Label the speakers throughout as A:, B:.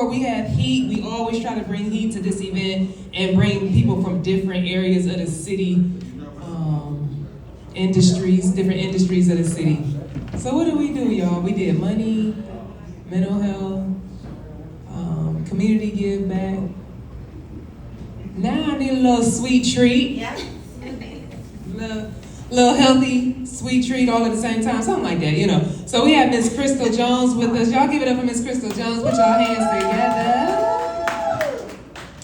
A: We have heat. We always try to bring heat to this event and bring people from different areas of the city, different industries of the city. So what do, y'all? We did money, mental health, community give back. Now I need a little sweet treat.
B: Yeah.
A: Little healthy, sweet treat all at the same time, something like that, you know. So we have Miss Krystal Jones with us. Y'all give it up for Miss Krystal Jones. Put y'all hands together.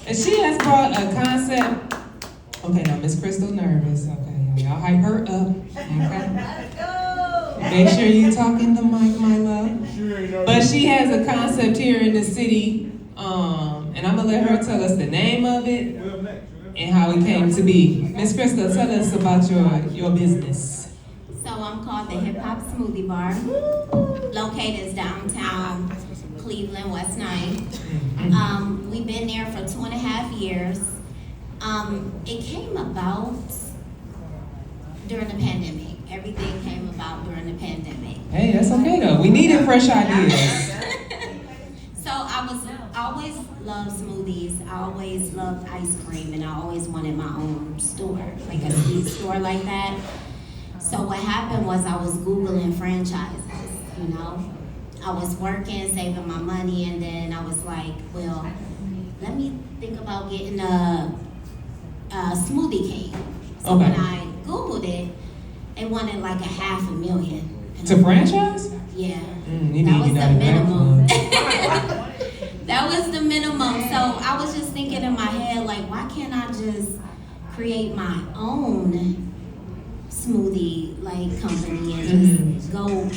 A: And she has brought a concept. Okay, now Miss Krystal nervous. Okay, y'all hype her up. Okay. Make sure you talk in the mic, my love. But she has a concept here in the city, and I'm gonna let her tell us the name of it and how it came to be. Miss Krystal, tell us about your business.
B: So I'm called the Hip Hop Smoothie Bar, located downtown Cleveland, West 9. We've been there for 2.5 years. It came about during the pandemic. Everything came about during the pandemic.
A: Hey, that's okay though. We needed fresh ideas.
B: So I always loved smoothies. I always loved ice cream, and I always wanted my own store, like a sweet store like that. So what happened was I was Googling franchises, you know. I was working, saving my money, and then I was like, well, let me think about getting a smoothie king. So
A: Okay.
B: when I Googled it, it wanted like $500,000.
A: To franchise?
B: Yeah.
A: You
B: That was
A: need
B: the
A: United
B: minimum.
A: Backflow.
B: That was the minimum. So I was just thinking in my head, like, why can't I just create my own smoothie like company and just go
A: And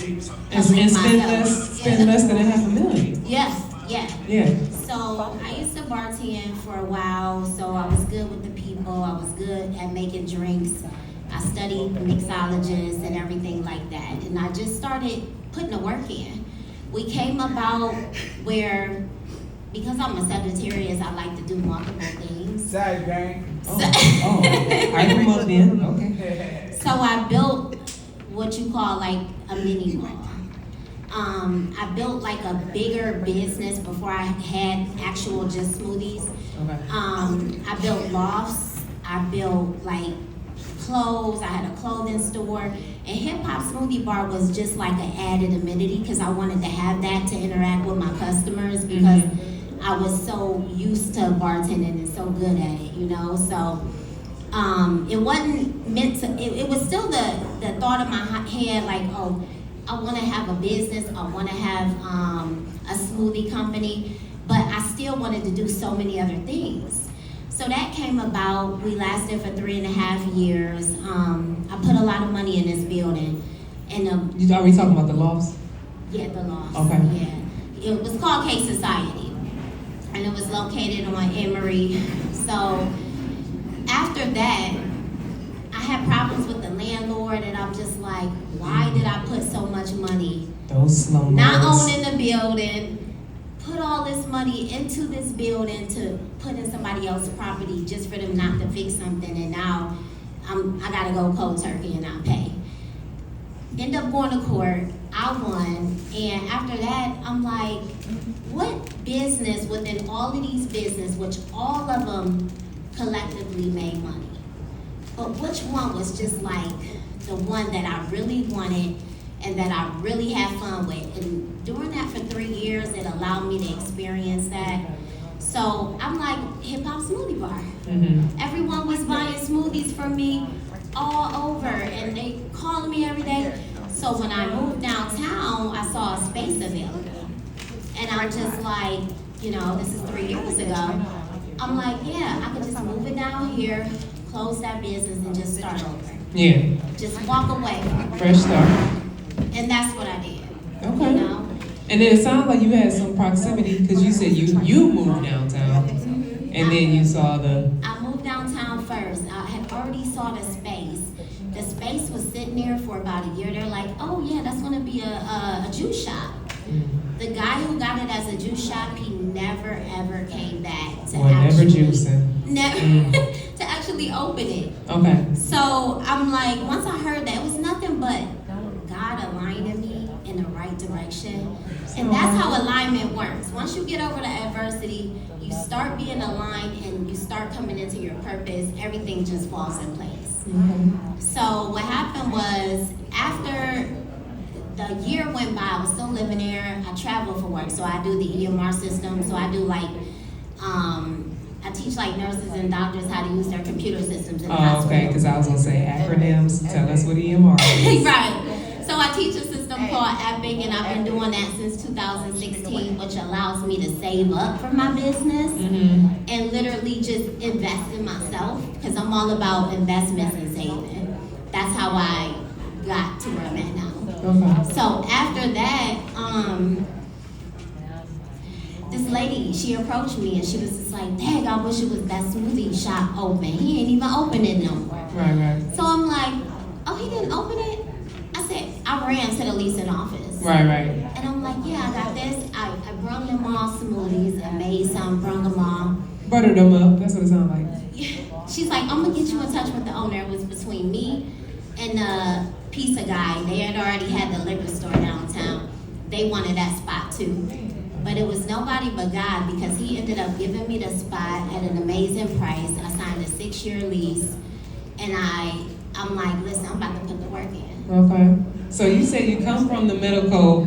B: make
A: spend less than $500,000.
B: Yeah. So I used to bartend for a while, so I was good with the people. I was good at making drinks. I studied mixologist and everything like that, and I just started putting the work in. We came about where, because I'm a Sagittarius, I like to do multiple things.
C: Side gang.
A: I come up then. Okay.
B: So I built what you call like a mini mall. I built like a bigger business before I had actual just smoothies.
A: Okay.
B: I built lofts. I built like clothes. I had a clothing store. And Hip Hop Smoothie Bar was just like an added amenity because I wanted to have that to interact with my customers because I was so used to bartending and so good at it, you know. So it wasn't meant to, it was still the thought of my head like, oh, I want to have a business, I want to have a smoothie company, but I still wanted to do so many other things. So that came about. We lasted for 3.5 years. I put a lot of money in this building. And
A: Are we talking about the lofts?
B: yeah, the loft.
A: Okay.
B: Yeah. It was called K Society. And it was located on Emory. So after that, I had problems with the landlord, and I'm just like, why did I put so much money?
A: Those slumlords.
B: Not owning the building, put all this money into this building to put in somebody else's property just for them not to fix something, and now I gotta go cold turkey and not pay. End up going to court, I won, and after that, I'm like, what business within all of these businesses, which all of them collectively made money, but which one was just like the one that I really wanted and that I really had fun with? And doing that for 3 years, it allowed me to experience that. So I'm like, Hip Hop Smoothie Bar. Everyone was buying smoothies from me all over, and they calling me every day. So when I moved downtown, I saw a space available. And I'm just like, you know, this is 3 years ago. I'm like, yeah, I could just move it down here, close that business, and just start over.
A: Yeah.
B: Just walk away.
A: Fresh start.
B: And that's what I did.
A: Okay.
B: You know?
A: And then it sounds like you had some proximity because you said you moved downtown, and then you saw the.
B: I moved downtown first. I had already saw the space. The space was sitting there for about a year. They're like, oh yeah, that's gonna be a juice shop. The guy who got it as a juice shop, he never ever came back to
A: Never juicing.
B: Never to actually open it.
A: Okay.
B: So I'm like, once I heard that, it was nothing but God aligning me in the right direction. And that's how alignment works. Once you get over the adversity, you start being aligned and you start coming into your purpose, everything just falls in place. So what happened was, after the year went by, I was still living there. I travel for work, so I do the EMR system. So I do like, I teach like nurses and doctors how to use their computer systems in the hospital.
A: Okay, because I was gonna say acronyms. Tell us what EMR is.
B: Right. So I teach a system called Epic, and I've been doing that since 2016, which allows me to save up for my business and literally just invest in myself, because I'm all about investments and saving. That's how I got to where I'm at now.
A: Okay.
B: So after that, this lady, she approached me and she was just like, dang, I wish it was that smoothie shop open. He ain't even open it no more.
A: Right.
B: So I'm like, oh, he didn't open it? I said, I ran to the leasing office.
A: Right.
B: And I'm like, yeah, I got this. I brung them all smoothies and made some, brung them all.
A: Buttered them up. That's what it sounds like.
B: She's like, I'm gonna get you in touch with the owner. It was between me and the pizza guy. They had already had the liquor store downtown. They wanted that spot too. But it was nobody but God, because he ended up giving me the spot at an amazing price. I signed a 6-year lease, and I'm like, listen, I'm about to put the work in.
A: Okay. So you said you come from the medical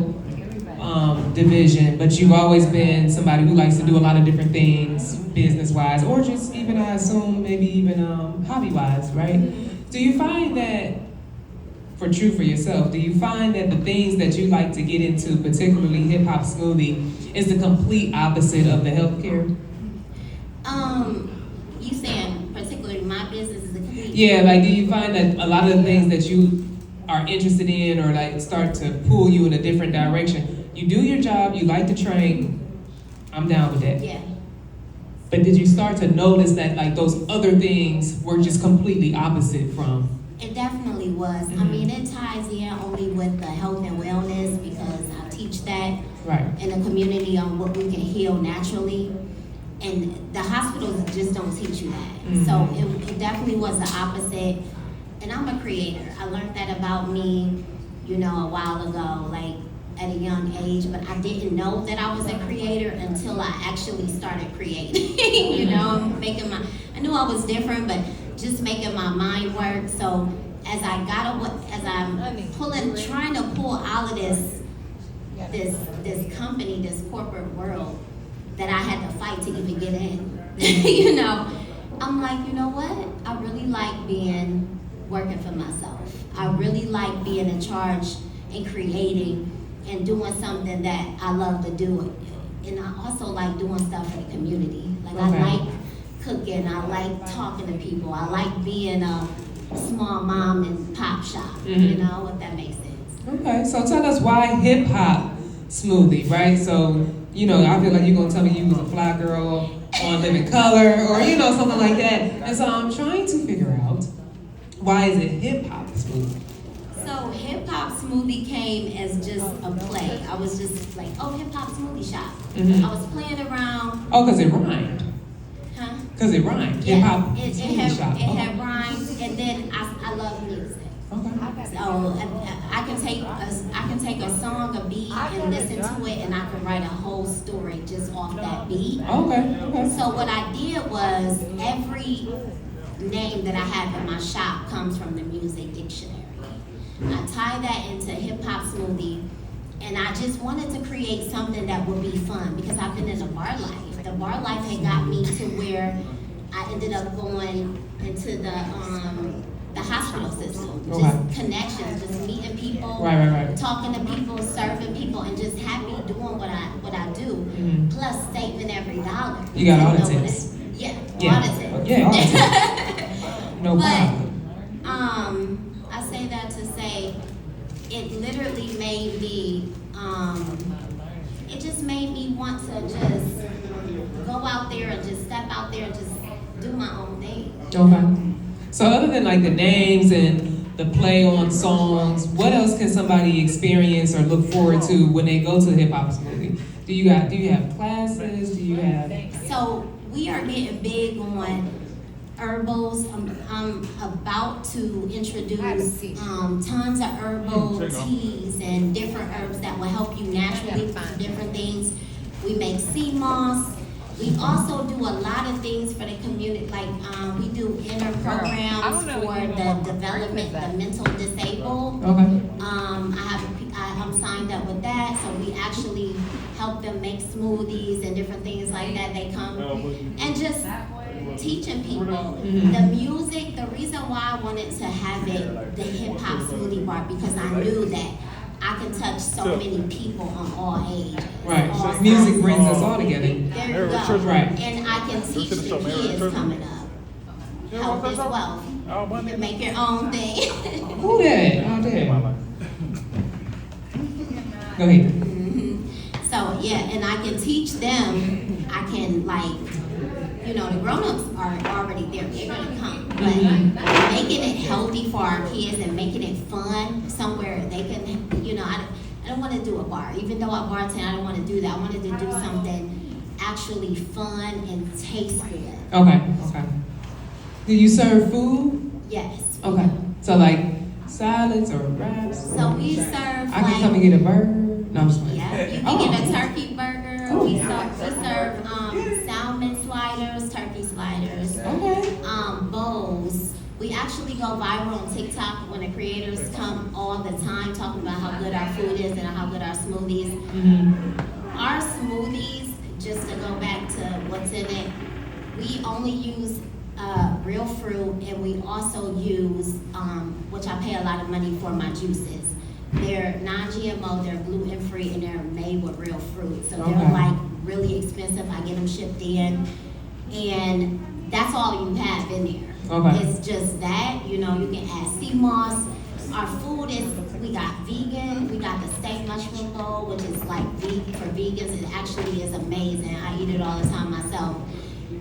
A: division, but you've always been somebody who likes to do a lot of different things, business-wise, or just even, I assume, maybe even hobby-wise, right? Do you find that, for yourself, do you find that the things that you like to get into, particularly Hip Hop Smoothie, is the complete opposite of the healthcare?
B: You saying particularly my business is a complete...
A: Yeah, like, do you find that a lot of the things that you are interested in or like start to pull you in a different direction, you do your job, you like to train, I'm down with that.
B: Yeah.
A: But did you start to notice that like those other things were just completely opposite from?
B: It definitely was. I mean, it ties in only with the health and wellness, because I teach that in the community on what we can heal naturally. And the hospitals just don't teach you that. So it definitely was the opposite. And I'm a creator. I learned that about me, a while ago, like at a young age, but I didn't know that I was a creator until I actually started creating. I knew I was different, but just making my mind work. So as I'm trying to pull out of this company, this corporate world that I had to fight to even get in, I'm like, you know what? I really like working for myself. I really like being in charge and creating and doing something that I love to do. And I also like doing stuff for the community. Like I like cooking, I like talking to people, I like being a small mom and pop shop, if that makes sense. Okay, so tell us why Hip Hop Smoothie, right? So, I feel like you're gonna tell me you was a fly girl on Living Color or, something like that. And so I'm trying to figure out, why is it Hip Hop Smoothie? So Hip Hop Smoothie came as just a play. I was just like, oh, Hip Hop Smoothie Shop. I was playing around.
A: Oh, because it rhymed.
B: Huh?
A: Because it rhymed.
B: Yeah,
A: Hip Hop
B: it had rhymes, and then I love music.
A: Okay.
B: So I can take a song, a beat, and listen to it, and I can write a whole story just off that beat.
A: Okay.
B: So what I did was, every name that I have in my shop comes from the music dictionary. I tie that into Hip Hop Smoothie, and I just wanted to create something that would be fun, because I've been in the bar life. The bar life had got me to where I ended up going into the hospital system. Just connections, just meeting people, talking to people, serving people, and just happy doing what I do. Plus saving every dollar.
A: You got all the tips.
B: Yeah, all the tips.
A: Yeah, all the tips. No problem.
B: I say that to say, it literally made me, it just made me want to just go out there and just step out there and just do my own thing.
A: Okay. So other than like the names and the play on songs, what else can somebody experience or look forward to when they go to Hip Hop Smoothie? Do you have classes? Do you have?
B: So we are getting big on herbals. I'm about to introduce tons of herbal teas and different herbs that will help you naturally for different things. We make sea moss. We also do a lot of things for the community, like we do inner programs for the development, the mental disabled.
A: Okay.
B: I'm signed up with that, so we actually help them make smoothies and different things like that. They come and just teaching people.
A: Mm-hmm.
B: The music, the reason why I wanted to have it, the Hip Hop Smoothie Bar, because I knew that I can touch so many people on all ages.
A: Right.
B: All
A: So music
B: sizes.
A: brings us all together.
B: There you go.
A: Right.
B: And I can teach the kids coming up. Health is wealth. You can make your own thing.
A: Who that? Oh, there. Go ahead.
B: So yeah, and I can teach them. I can the grown-ups are already there. They're gonna come, but making it healthy for our kids and making it fun somewhere they can. I don't want to do a bar. Even though I bartend, I don't want to do that. I wanted to do something actually fun and taste good.
A: Okay. Do you serve food?
B: Yes.
A: Okay. So like salads or wraps?
B: So we serve.
A: I can come and get a burger. No, I'm just playing.
B: Yeah, you can get a turkey burger.
A: Oh.
B: We serve salmon sliders, turkey sliders,
A: Okay.
B: bowls. We actually go viral on TikTok when the creators come all the time talking about how good our food is and how good our smoothies.
A: Mm-hmm.
B: Our smoothies, just to go back to what's in it, we only use real fruit, and we also use, which I pay a lot of money for, my juices. They're non-GMO, they're gluten-free, and they're made with real fruit. So they're really expensive. I get them shipped in, and that's all you have in there.
A: Okay.
B: It's just that, you can add sea moss. Our food is, we got vegan, we got the steak mushroom bowl, which is like for vegans. It actually is amazing. I eat it all the time myself.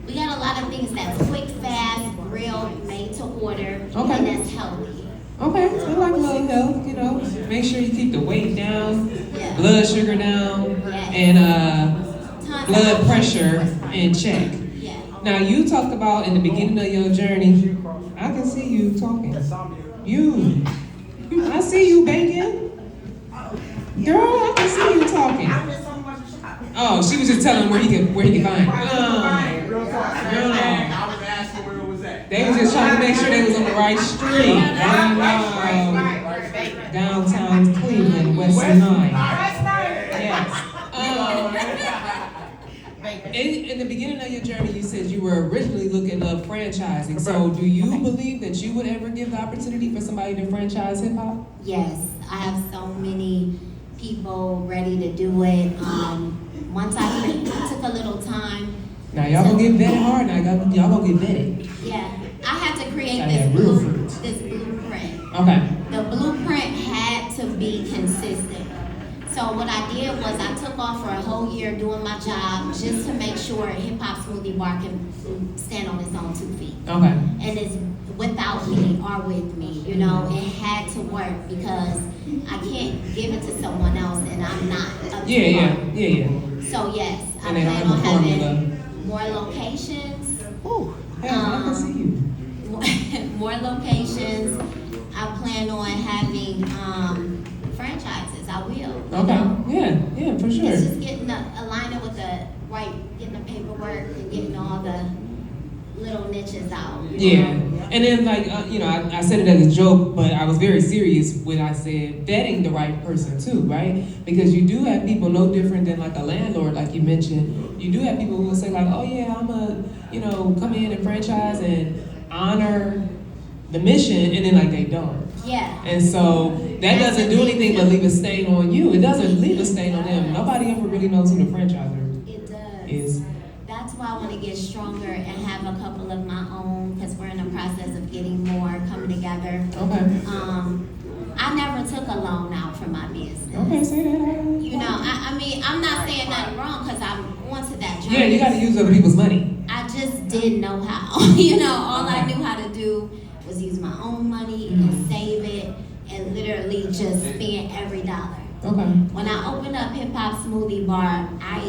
B: We got a lot of things that's quick, fast, grilled, made to order,
A: Okay.
B: and that's healthy.
A: Okay, so like a little health, make sure you keep the weight down,
B: Yeah.
A: blood sugar down,
B: Yes.
A: and
B: Tons
A: blood
B: of
A: pressure in check.
B: Yeah.
A: Now you talked about in the beginning of your journey, I can see you talking. I see you bacon. Girl, I can see you talking. Oh, she was just telling him where he could find it.
C: I was asking where it was at.
A: They was just trying to make sure they was on the right street. Downtown Cleveland, West Nine. Yes. In the beginning of your journey, you said you were originally looking at franchising. So do you believe that you would ever give the opportunity for somebody to franchise hip hop?
B: Yes, I have so many people ready to do it. Once it took a little time.
A: Now y'all gonna get vetted hard. Now y'all gonna get vetted.
B: Yeah, I had to create
A: Gotta have real fruit.
B: this blueprint.
A: Okay.
B: The blueprint had to be consistent. So what I did was I took off for a whole year doing my job just to make sure Hip Hop Smoothie Bar can stand on its own 2 feet.
A: Okay.
B: And it's without me or with me, it had to work because I can't give it to someone else and I'm not up to
A: Yeah.
B: So yes, I
A: And they don't
B: plan
A: have
B: on
A: a formula.
B: having more locations.
A: Ooh, hey, I can see you.
B: More locations. I plan on having franchises. I will.
A: Okay. Yeah, for sure.
B: It's just getting the alignment with getting the paperwork and getting all the little niches out.
A: Yeah, and then I said it as a joke, but I was very serious when I said vetting the right person too, right? Because you do have people no different than like a landlord, like you mentioned. You do have people who will say like, oh yeah, I'm come in and franchise and honor the mission, and then like they don't.
B: Yeah.
A: And so that doesn't do anything but leave a stain on you. It doesn't leave a stain on them. Nobody ever really knows who the franchisor
B: It does.
A: is.
B: That's why I want to get stronger and have a couple of my own, because we're in the process of getting more coming together.
A: Okay.
B: I never took a loan out for my business.
A: Okay, say that.
B: I mean, I'm not saying nothing wrong because I'm on to that journey.
A: Yeah, you got to use other people's money.
B: I just didn't know how. All I knew how to do was use my own money and save it and literally just spend every dollar.
A: Okay.
B: When I opened up Hip Hop Smoothie Bar, I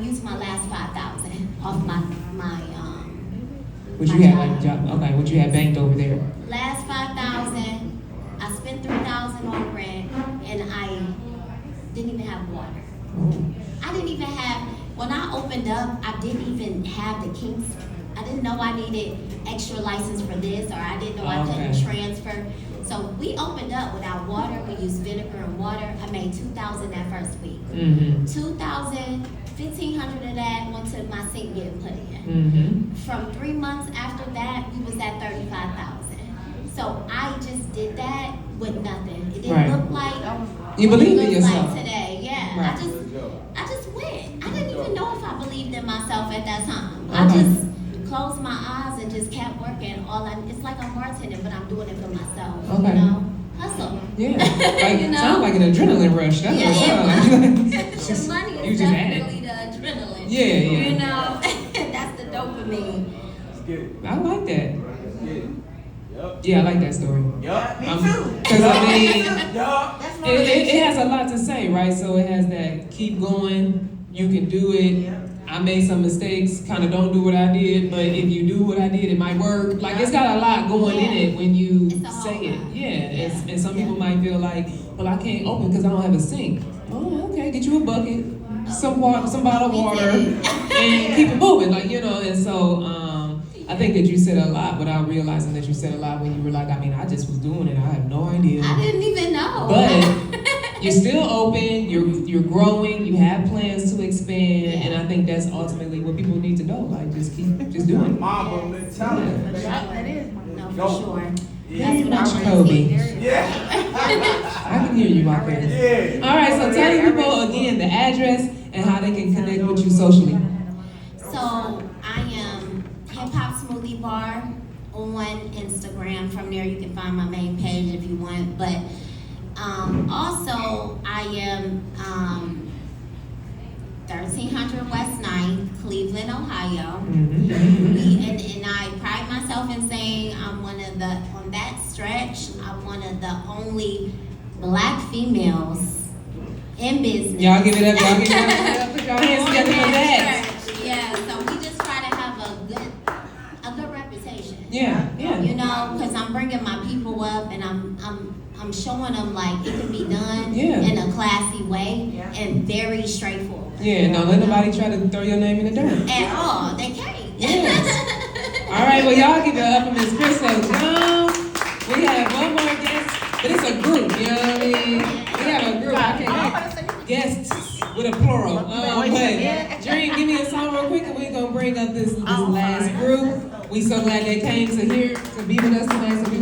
B: used my last $5,000 off my
A: What you had like job? Okay, what you had banked over there?
B: Last 5,000, I spent 3,000 on rent, and I didn't even have water. I didn't even have, when I opened up, I didn't even have the kinks. I didn't know I needed extra license for this, or I didn't know I couldn't transfer. So we opened up without water. We used vinegar and water. I made $2,000 that first week. 2,000, 1,500 of that went to my sink getting put in. From 3 months after that, we was at 35,000. So I just did that with nothing. It didn't look like
A: you believe in yourself.
B: Like today. Yeah, I just went. I didn't even know if I believed in myself at that time. I just closed my eyes and just kept working. It's like I'm bartending, but I'm doing it for myself. You know, hustle.
A: Yeah, like, you know? Sounds like an adrenaline rush. That's what it sounds like.
B: The money is definitely the adrenaline.
A: Yeah.
B: You know, that's the dopamine.
A: I like that. Yeah, I like that story.
C: Yup, me too.
A: Because I mean, it has a lot to say, right? So it has that keep going, you can do it. I made some mistakes, kind of don't do what I did, but if you do what I did, it might work. Like, it's got a lot going in it when you say it. And some people might feel like, well, I can't open because I don't have a sink. Oh, okay, get you a bucket, some water, some bottled water, and keep it moving. Like, you know, and so I think that you said a lot without realizing that you said a lot when you were like, I mean, I just was doing it. I have no idea.
B: I didn't even know.
A: But you're still open, you're growing, you have plans to expand, and I think that's ultimately what people need to know. Like, just doing it.
C: Mamba mentality.
B: That is. No, for sure.
C: Yeah.
B: That's what I want
A: Kobe.
B: to see.
C: Yeah.
A: I can hear you out there.
C: Yeah.
A: All right, so tell the people again the address and how they can connect with you socially.
B: So I am Hip Hop Smoothie Bar on Instagram. From there you can find my main page if you want. But also I am 1300 West 9th, Cleveland, Ohio. And I pride myself in saying I'm on that stretch, I'm one of the only black females in business.
A: Y'all give it up, y'all give it up. Put your hands together for that.
B: Yeah, so we just try to have a good reputation.
A: Yeah.
B: You know, because I'm bringing my people up and I'm showing them like it can be done in a classy way and very straightforward.
A: Yeah, don't let nobody try to throw your name in the dirt.
B: At all, they can't.
A: Yes. All right, well, y'all give it up for Miss Krystal Jones. We have one more guest, but it's a group, you know what I mean? We have a group. I can't guests with a plural. But Dream, give me a song real quick, and we're gonna bring up this last group. We so glad they came to be with us tonight. So we